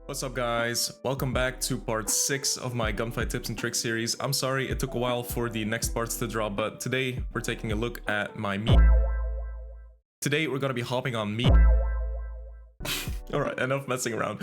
What's up guys, welcome back to part 6 of my gunfight tips and tricks series. I'm sorry it took a while for the next parts to drop, but today we're taking a look at my meat. Today we're gonna be hopping on meat. Alright, enough messing around.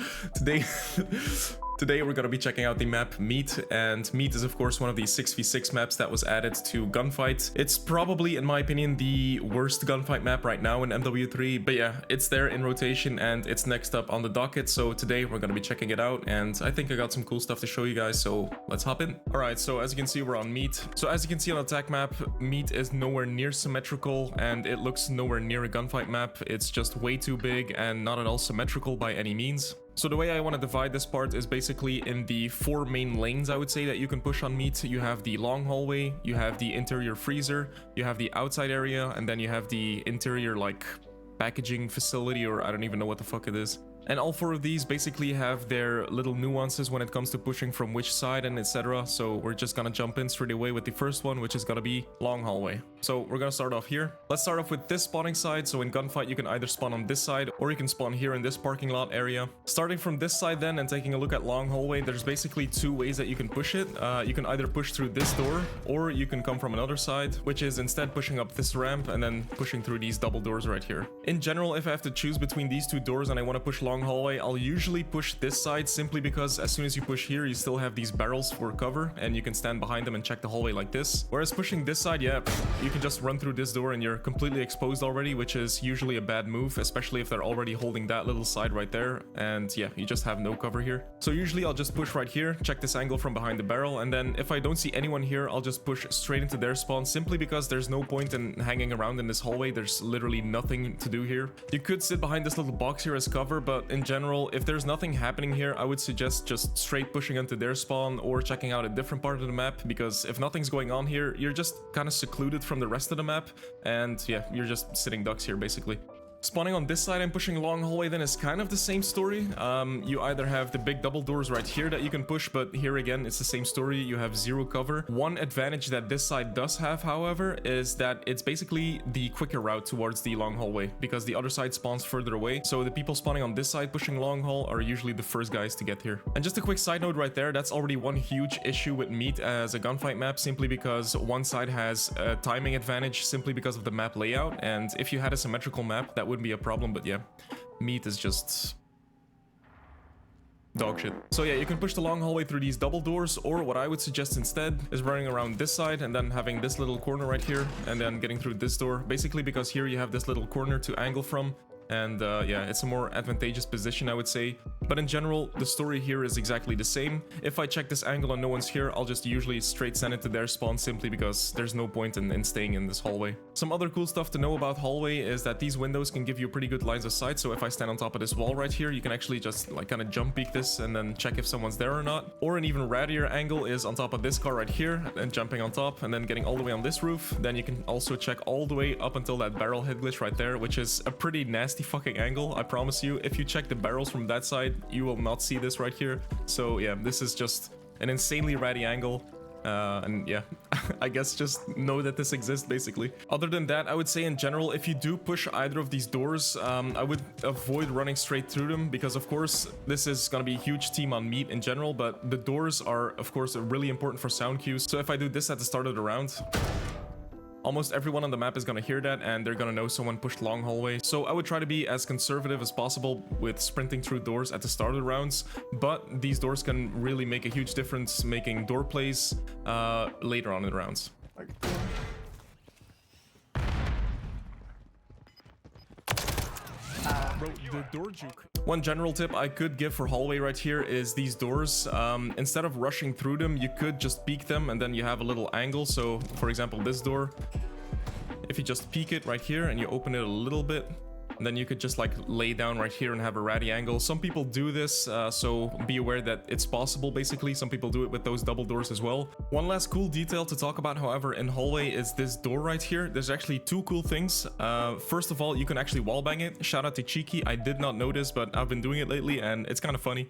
Today we're gonna be checking out the map Meat, and Meat is of course one of the 6v6 maps that was added to Gunfight. It's probably, in my opinion, the worst gunfight map right now in MW3, but yeah, it's there in rotation and it's next up on the docket, so today we're gonna be checking it out, and I think I got some cool stuff to show you guys, so let's hop in. Alright, so as you can see, we're on Meat. So as you can see on the attack map, Meat is nowhere near symmetrical, and it looks nowhere near a gunfight map. It's just way too big and not at all symmetrical by any means. So the way I want to divide this part is basically in the 4 main lanes, I would say, that you can push on Meat. You have the long hallway, you have the interior freezer, you have the outside area, and then you have the interior, like, packaging facility, or I don't even know what the fuck it is. And all 4 of these basically have their little nuances when it comes to pushing from which side and etc. So we're just gonna jump in straight away with the first one, which is gonna be long hallway. So we're gonna start off here. Let's start off with this spawning side. So in Gunfight you can either spawn on this side or you can spawn here in this parking lot area. Starting from this side then and taking a look at long hallway, there's basically 2 ways that you can push it. You can either push through this door or you can come from another side, which is instead pushing up this ramp and then pushing through these double doors right here. In general, if I have to choose between these 2 doors and I want to push long hallway, I'll usually push this side simply because as soon as you push here, you still have these barrels for cover and you can stand behind them and check the hallway like this. Whereas pushing this side, yeah, you can just run through this door and you're completely exposed already, which is usually a bad move, especially if they're already holding that little side right there. And yeah, you just have no cover here. So usually I'll just push right here, check this angle from behind the barrel, and then if I don't see anyone here, I'll just push straight into their spawn simply because there's no point in hanging around in this hallway. There's literally nothing to do here. You could sit behind this little box here as cover, but in general, if there's nothing happening here, I would suggest just straight pushing into their spawn or checking out a different part of the map, because if nothing's going on here, you're just kind of secluded from the rest of the map, and yeah, you're just sitting ducks here basically. Spawning on this side and pushing long hallway then is kind of the same story. You either have the big double doors right here that you can push, but here again it's the same story. You have 0 cover. One advantage that this side does have, however, is that it's basically the quicker route towards the long hallway, because the other side spawns further away. So the people spawning on this side pushing long haul are usually the first guys to get here. And just a quick side note right there, that's already one huge issue with Meat as a gunfight map, simply because one side has a timing advantage simply because of the map layout, and if you had a symmetrical map, that wouldn't be a problem, but yeah, Meat is just dog shit. So yeah, you can push the long hallway through these double doors, or what I would suggest instead is running around this side and then having this little corner right here and then getting through this door, basically because here you have this little corner to angle from. And yeah, it's a more advantageous position, I would say. But in general, the story here is exactly the same. If I check this angle and no one's here, I'll just usually straight send it to their spawn simply because there's no point in staying in this hallway. Some other cool stuff to know about hallway is that these windows can give you pretty good lines of sight. So if I stand on top of this wall right here, you can actually just like kind of jump peek this and then check if someone's there or not. Or an even rattier angle is on top of this car right here and jumping on top and then getting all the way on this roof. Then you can also check all the way up until that barrel head glitch right there, which is a pretty nasty fucking angle, I promise you. If you check the barrels from that side, you will not see this right here. So yeah, this is just an insanely ratty angle. And yeah, I guess just know that this exists basically. Other than that, I would say in general, if you do push either of these doors, I would avoid running straight through them, because of course this is gonna be a huge team on Meat in general, but the doors are of course really important for sound cues. So if I do this at the start of the round, almost everyone on the map is gonna hear that and they're gonna know someone pushed long hallway. So I would try to be as conservative as possible with sprinting through doors at the start of the rounds, but these doors can really make a huge difference making door plays later on in the rounds. Bro, the door juke. One general tip I could give for hallway right here is these doors. Instead of rushing through them, you could just peek them and then you have a little angle. So for example, this door, if you just peek it right here and you open it a little bit, then you could just like lay down right here and have a ratty angle. Some people do this, so be aware that it's possible basically. Some people do it with those double doors as well. One last cool detail to talk about, however, in hallway is this door right here. There's actually 2 cool things. First of all, you can actually wallbang it. Shout out to Cheeky. I did not know this, but I've been doing it lately and it's kind of funny.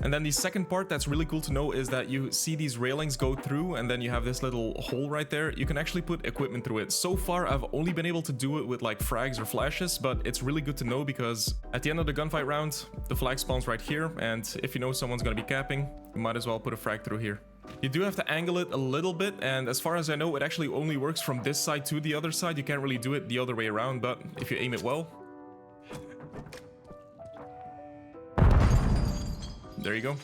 And then the second part that's really cool to know is that you see these railings go through, and then you have this little hole right there. You can actually put equipment through it. So far, I've only been able to do it with like frags or flashes, but it's really good to know because at the end of the gunfight round, the flag spawns right here, and if you know someone's gonna be capping, you might as well put a frag through here. You do have to angle it a little bit, and as far as I know, it actually only works from this side to the other side. You can't really do it the other way around, but if you aim it well, there you go.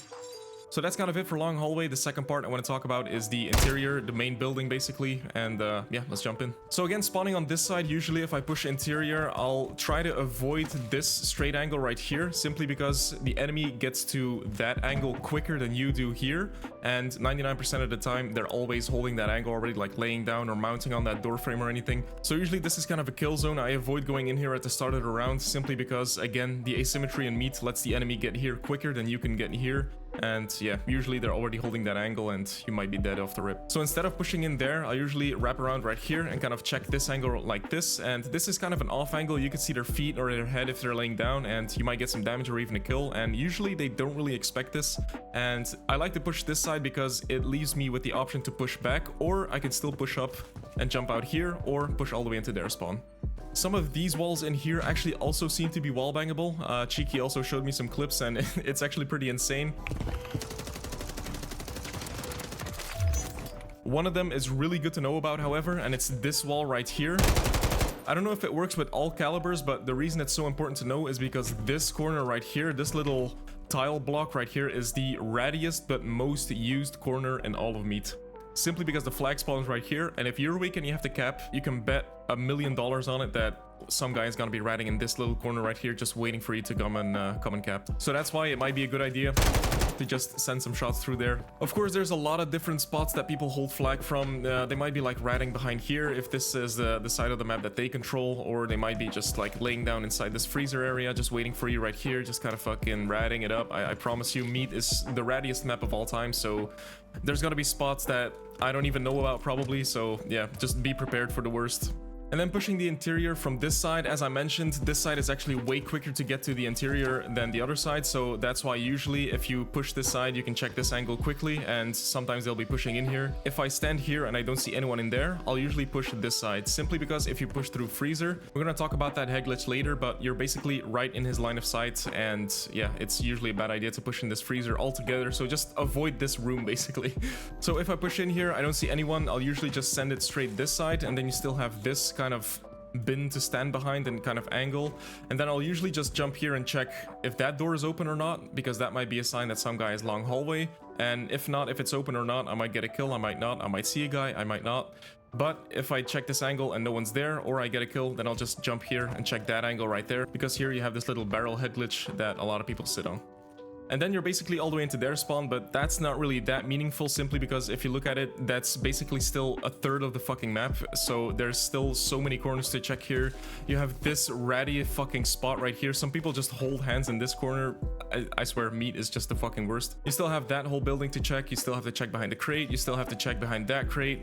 So that's kind of it for long hallway. The second part I want to talk about is the interior, the main building basically, and yeah, let's jump in. So again, spawning on this side, usually if I push interior, I'll try to avoid this straight angle right here, simply because the enemy gets to that angle quicker than you do here, and 99% of the time they're always holding that angle already, like laying down or mounting on that door frame or anything. So usually this is kind of a kill zone. I avoid going in here at the start of the round, simply because again, the asymmetry in meat lets the enemy get here quicker than you can get here. And yeah, usually they're already holding that angle and you might be dead off the rip. So instead of pushing in there, I usually wrap around right here and kind of check this angle like this. And this is kind of an off angle. You can see their feet or their head if they're laying down, and you might get some damage or even a kill. And usually they don't really expect this. And I like to push this side because it leaves me with the option to push back, or I can still push up and jump out here, or push all the way into their spawn. Some of these walls in here actually also seem to be wall bangable. Cheeky also showed me some clips, and it's actually pretty insane. One of them is really good to know about, however, and it's this wall right here. I don't know if it works with all calibers, but the reason it's so important to know is because this corner right here, this little tile block right here, is the rattiest but most used corner in all of Meat. Simply because the flag spawns right here, and if you're weak and you have to cap, you can bet $1 million on it that some guy is gonna be ratting in this little corner right here, just waiting for you to come and cap. So that's why it might be a good idea to just send some shots through there. Of course, there's a lot of different spots that people hold flag from. They might be like ratting behind here if this is the side of the map that they control, or they might be just like laying down inside this freezer area, just waiting for you right here, just kind of fucking ratting it up. I promise you, Meat is the rattiest map of all time, so there's gonna be spots that I don't even know about probably, so yeah, just be prepared for the worst. And then pushing the interior from this side, as I mentioned, this side is actually way quicker to get to the interior than the other side, so that's why usually if you push this side, you can check this angle quickly, and sometimes they'll be pushing in here. If I stand here and I don't see anyone in there, I'll usually push this side, simply because if you push through freezer, we're gonna talk about that head glitch later, but you're basically right in his line of sight, and yeah, it's usually a bad idea to push in this freezer altogether, so just avoid this room basically. So if I push in here, I don't see anyone, I'll usually just send it straight this side, and then you still have this kind of bin to stand behind and kind of angle, and then I'll usually just jump here and check if that door is open or not, because that might be a sign that some guy is long hallway, and if not, if it's open or not, I might get a kill, I might not, I might see a guy, I might not. But if I check this angle and no one's there, or I get a kill, then I'll just jump here and check that angle right there, because here you have this little barrel head glitch that a lot of people sit on. And then you're basically all the way into their spawn, but that's not really that meaningful, simply because if you look at it, that's basically still a third of the fucking map, so there's still so many corners to check here. You have this ratty fucking spot right here. Some people just hold hands in this corner. I swear, Meat is just the fucking worst. You still have that whole building to check, you still have to check behind the crate, you still have to check behind that crate,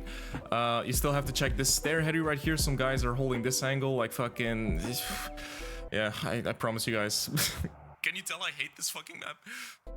you still have to check this stair heady right here. Some guys are holding this angle like fucking... Yeah, I promise you guys. Can you tell I hate this fucking map?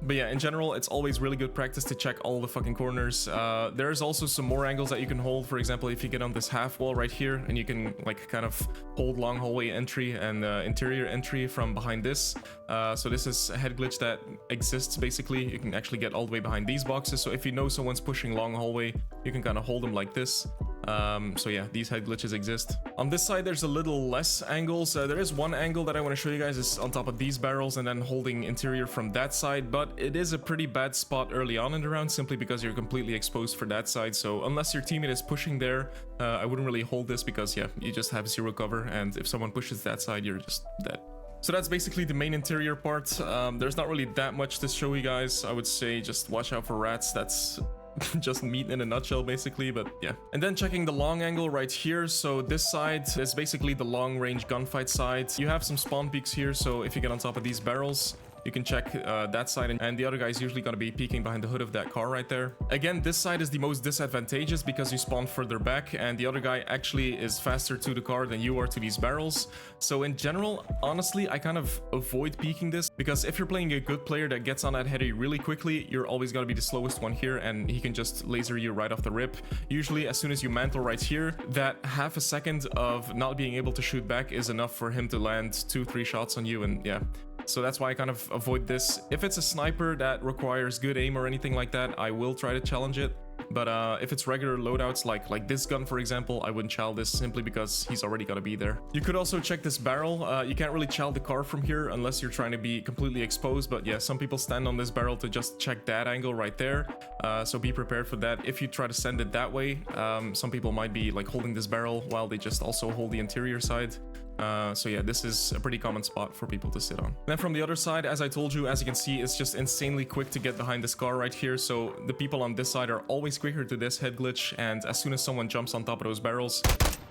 But yeah, in general, it's always really good practice to check all the fucking corners. There's also some more angles that you can hold. For example, if you get on this half wall right here, and you can like kind of hold long hallway entry and interior entry from behind this. So this is a head glitch that exists basically. You can actually get all the way behind these boxes. So if you know someone's pushing long hallway, you can kind of hold them like this. So yeah, these head glitches exist. On this side, there's a little less angles. There is one angle that I want to show you guys, is on top of these barrels and then holding interior from that side, but it is a pretty bad spot early on in the round, simply because you're completely exposed for that side. So unless your teammate is pushing there, I wouldn't really hold this, because yeah, you just have zero cover, and if someone pushes that side, you're just dead. So that's basically the main interior part. There's not really that much to show you guys. I would say just watch out for rats. That's just Meat in a nutshell basically, but yeah. And then checking the long angle right here. So this side is basically the long range gunfight side. You have some spawn peaks here, so if you get on top of these barrels, You can check that side, and the other guy is usually going to be peeking behind the hood of that car right there. Again, this side is the most disadvantageous because you spawn further back, and the other guy actually is faster to the car than you are to these barrels. So in general, honestly, I kind of avoid peeking this, because if you're playing a good player that gets on that heady really quickly, you're always going to be the slowest one here, and he can just laser you right off the rip. Usually, as soon as you mantle right here, that half a second of not being able to shoot back is enough for him to land 2-3 shots on you, and yeah. So that's why I kind of avoid this. If it's a sniper that requires good aim or anything like that, I will try to challenge it. But if it's regular loadouts like this gun, for example, I wouldn't chow this simply because he's already gonna be there. You could also check this barrel. You can't really chow the car from here unless you're trying to be completely exposed. But yeah, some people stand on this barrel to just check that angle right there. So be prepared for that. If you try to send it that way, some people might be like holding this barrel while they just also hold the interior side. So yeah, this is a pretty common spot for people to sit on. Then from the other side, as I told you, as you can see, it's just insanely quick to get behind this car right here. So the people on this side are always quicker to this head glitch, and as soon as someone jumps on top of those barrels,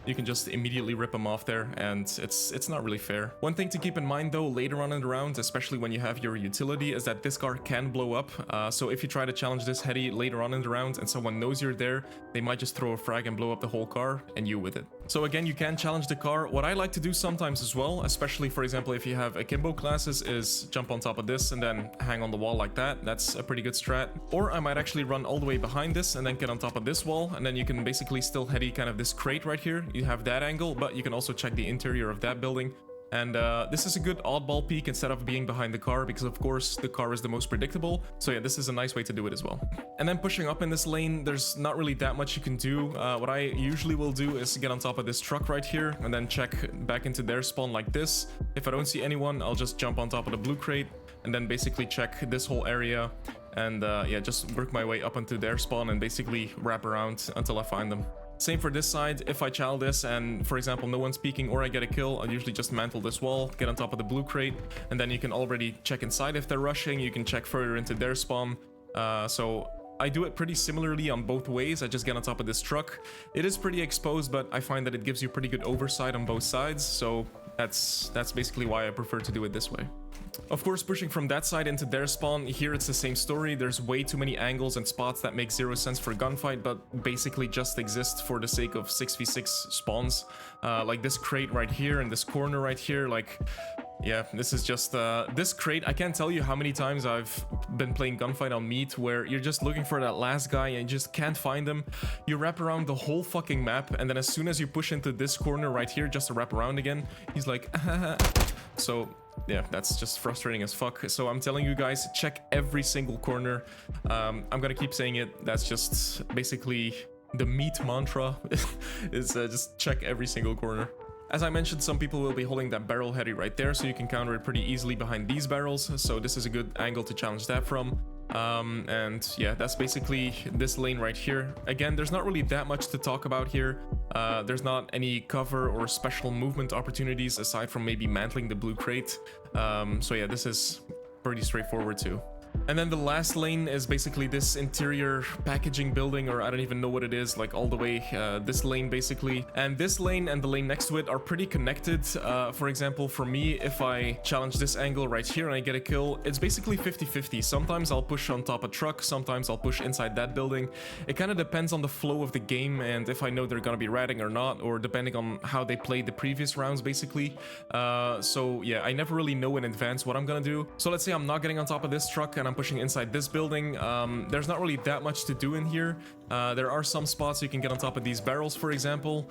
you can just immediately rip them off there, and it's not really fair. One thing to keep in mind though, later on in the round, especially when you have your utility, is that this car can blow up. So if you try to challenge this heady later on in the round and someone knows you're there, they might just throw a frag and blow up the whole car, and you with it. So again, you can challenge the car. What I like to do sometimes as well, especially for example if you have akimbo classes, is jump on top of this and then hang on the wall like that. That's a pretty good strat. Or I might actually run all the way behind this and then get on top of this wall, and then you can basically still heady kind of this crate right here. You have that angle, but you can also check the interior of that building. And this is a good oddball peek instead of being behind the car, because of course the car is the most predictable. So yeah, this is a nice way to do it as well. And then pushing up in this lane, there's not really that much you can do. What I usually will do is get on top of this truck right here and then check back into their spawn like this. If I don't see anyone, I'll just jump on top of the blue crate and then basically check this whole area. And yeah, just work my way up onto their spawn and basically wrap around until I find them. Same for this side. If I chow this and, for example, no one's peeking or I get a kill, I'll usually just mantle this wall, get on top of the blue crate, and then you can already check inside if they're rushing. You can check further into their spawn. So I do it pretty similarly on both ways. I just get on top of this truck. It is pretty exposed, but I find that it gives you pretty good oversight on both sides. So that's basically why I prefer to do it this way. Of course, pushing from that side into their spawn, here it's the same story. There's way too many angles and spots that make zero sense for Gunfight, but basically just exist for the sake of 6v6 spawns. Like this crate right here and this corner right here, like... yeah, this is just, this crate, I can't tell you how many times I've been playing Gunfight on Meat where you're just looking for that last guy and you just can't find him. You wrap around the whole fucking map, and then as soon as you push into this corner right here just to wrap around again, he's like, so... yeah, that's just frustrating as fuck. So I'm telling you guys, check every single corner. I'm gonna keep saying it. That's just basically the Meat mantra is just check every single corner. As I mentioned, some people will be holding that barrel heady right there, so you can counter it pretty easily behind these barrels. So this is a good angle to challenge that from. And yeah, that's basically this lane right here. Again, there's not really that much to talk about here. There's not any cover or special movement opportunities aside from maybe mantling the blue crate. So yeah, this is pretty straightforward too. And then the last lane is basically this interior packaging building, or I don't even know what it is, like all the way this lane basically. And this lane and the lane next to it are pretty connected. For example, for me, if I challenge this angle right here and I get a kill, it's basically 50-50. Sometimes I'll push on top of a truck, sometimes I'll push inside that building. It kind of depends on the flow of the game and if I know they're gonna be ratting or not, or depending on how they played the previous rounds basically. So yeah, I never really know in advance what I'm gonna do. So let's say I'm not getting on top of this truck and I'm pushing inside this building. There's not really that much to do in here. There are some spots you can get on top of these barrels, for example.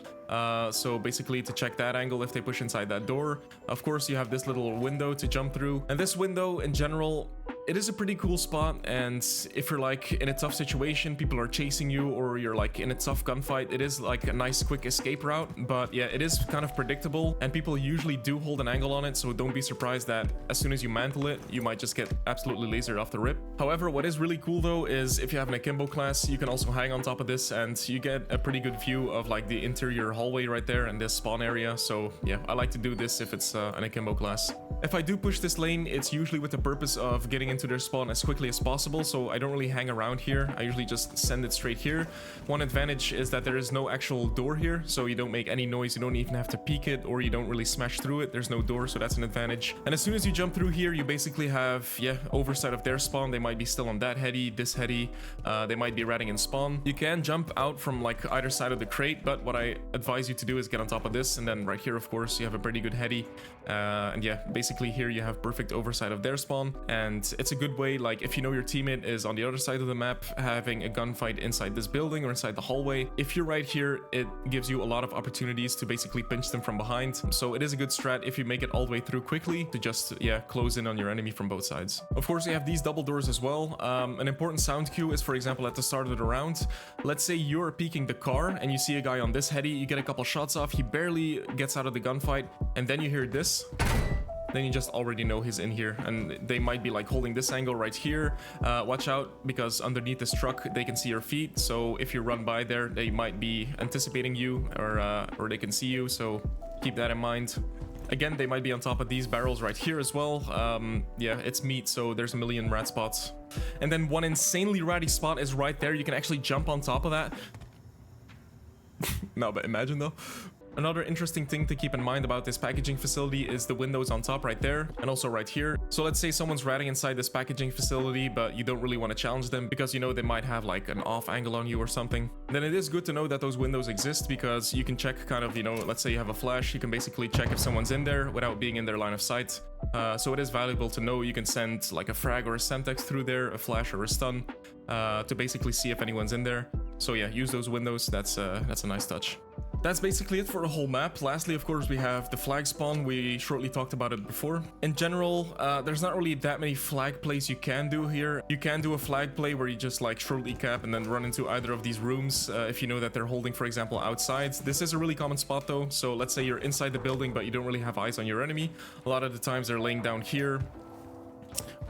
So basically to check that angle if they push inside that door. Of course, you have this little window to jump through. And this window in general, it is a pretty cool spot, and if you're like in a tough situation, people are chasing you, or you're like in a tough gunfight, it is like a nice quick escape route. But yeah, it is kind of predictable, and people usually do hold an angle on it, so don't be surprised that as soon as you mantle it, you might just get absolutely lasered off the rip. However, what is really cool though is if you have an akimbo class, you can also hang on top of this and you get a pretty good view of like the interior hallway right there and this spawn area. So yeah, I like to do this if it's an akimbo class. If I do push this lane, it's usually with the purpose of getting into their spawn as quickly as possible, so I don't really hang around here. I usually just send it straight here. One advantage is that there is no actual door here, so you don't make any noise. You don't even have to peek it, or you don't really smash through it. There's no door, so that's an advantage. And as soon as you jump through here, you basically have, yeah, oversight of their spawn. They might be still on that heady, this heady. They might be ratting in spawn. You can jump out from like either side of the crate, but what I advise you to do is get on top of this, and then right here, of course, you have a pretty good heady. And yeah, basically here you have perfect oversight of their spawn, and it's a good way, like if you know your teammate is on the other side of the map having a gunfight inside this building or inside the hallway, if you're right here, it gives you a lot of opportunities to basically pinch them from behind. So it is a good strat if you make it all the way through quickly to just, yeah, close in on your enemy from both sides. Of course, you have these double doors as well. An important sound cue is, for example, at the start of the round, let's say you're peeking the car and you see a guy on this heady, you get a couple shots off, he barely gets out of the gunfight, and then you hear this. Then you just already know he's in here, and they might be like holding this angle right here. Watch out, because underneath this truck they can see your feet, so if you run by there they might be anticipating you, or they can see you, so keep that in mind. Again, they might be on top of these barrels right here as well. Yeah, it's meat, so there's a million rat spots. And then one insanely ratty spot is right there. You can actually jump on top of that. No, but imagine though. Another interesting thing to keep in mind about this packaging facility is the windows on top right there, and also right here. So let's say someone's ratting inside this packaging facility, but you don't really want to challenge them because you know they might have like an off angle on you or something. Then it is good to know that those windows exist, because you can check kind of, you know, let's say you have a flash, you can basically check if someone's in there without being in their line of sight. So it is valuable to know. You can send like a frag or a semtex through there, a flash or a stun, to basically see if anyone's in there. So yeah, use those windows. That's a nice touch. That's basically it for the whole map. Lastly, of course, we have the flag spawn. We shortly talked about it before. In general, there's not really that many flag plays you can do here. You can do a flag play where you just like shortly cap and then run into either of these rooms if you know that they're holding, for example, outside. This is a really common spot though. So let's say you're inside the building, but you don't really have eyes on your enemy. A lot of the times they're laying down here,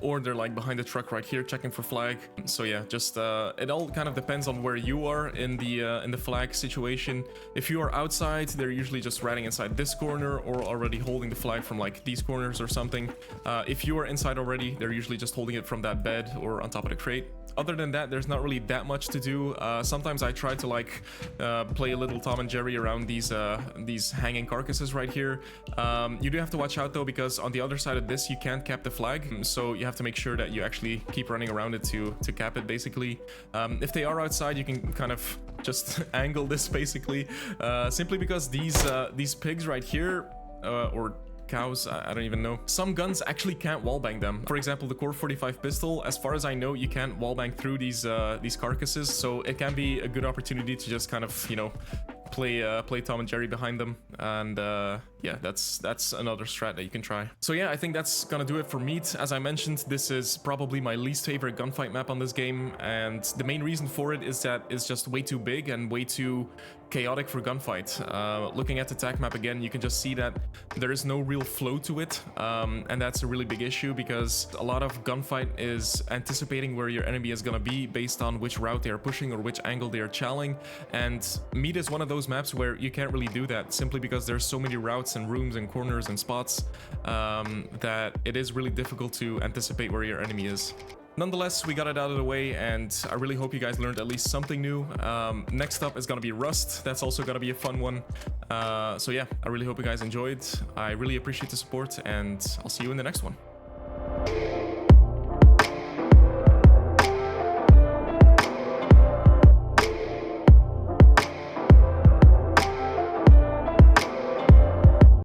or they're like behind the truck right here checking for flag. So yeah, just it all kind of depends on where you are in the flag situation. If you are outside, they're usually just ratting inside this corner or already holding the flag from like these corners or something. If you are inside already, they're usually just holding it from that bed or on top of the crate. Other than that, there's not really that much to do. Sometimes I try to like play a little Tom and Jerry around these hanging carcasses right here. You do have to watch out though, because on the other side of this you can't cap the flag, so you have to make sure that you actually keep running around it to cap it basically. If they are outside, you can kind of just angle this basically, simply because these pigs right here, or cows, I don't even know. Some guns actually can't wallbang them. For example, the Core 45 pistol, as far as I know, you can't wallbang through these carcasses, so it can be a good opportunity to just kind of, you know, play Tom and Jerry behind them. And yeah, that's another strat that you can try. So yeah, I think that's gonna do it for Meat. As I mentioned, this is probably my least favorite gunfight map on this game, and the main reason for it is that it's just way too big and way too chaotic for gunfight. Looking at the attack map again, you can just see that there is no real flow to it, and that's a really big issue, because a lot of gunfight is anticipating where your enemy is gonna be based on which route they are pushing or which angle they are challenging, and Meat is one of those maps where you can't really do that, simply because there's so many routes and rooms and corners and spots that it is really difficult to anticipate where your enemy is. Nonetheless, we got it out of the way, and I really hope you guys learned at least something new. Next up is gonna be Rust. That's also gonna be a fun one. So yeah, I really hope you guys enjoyed. I really appreciate the support, and I'll see you in the next one.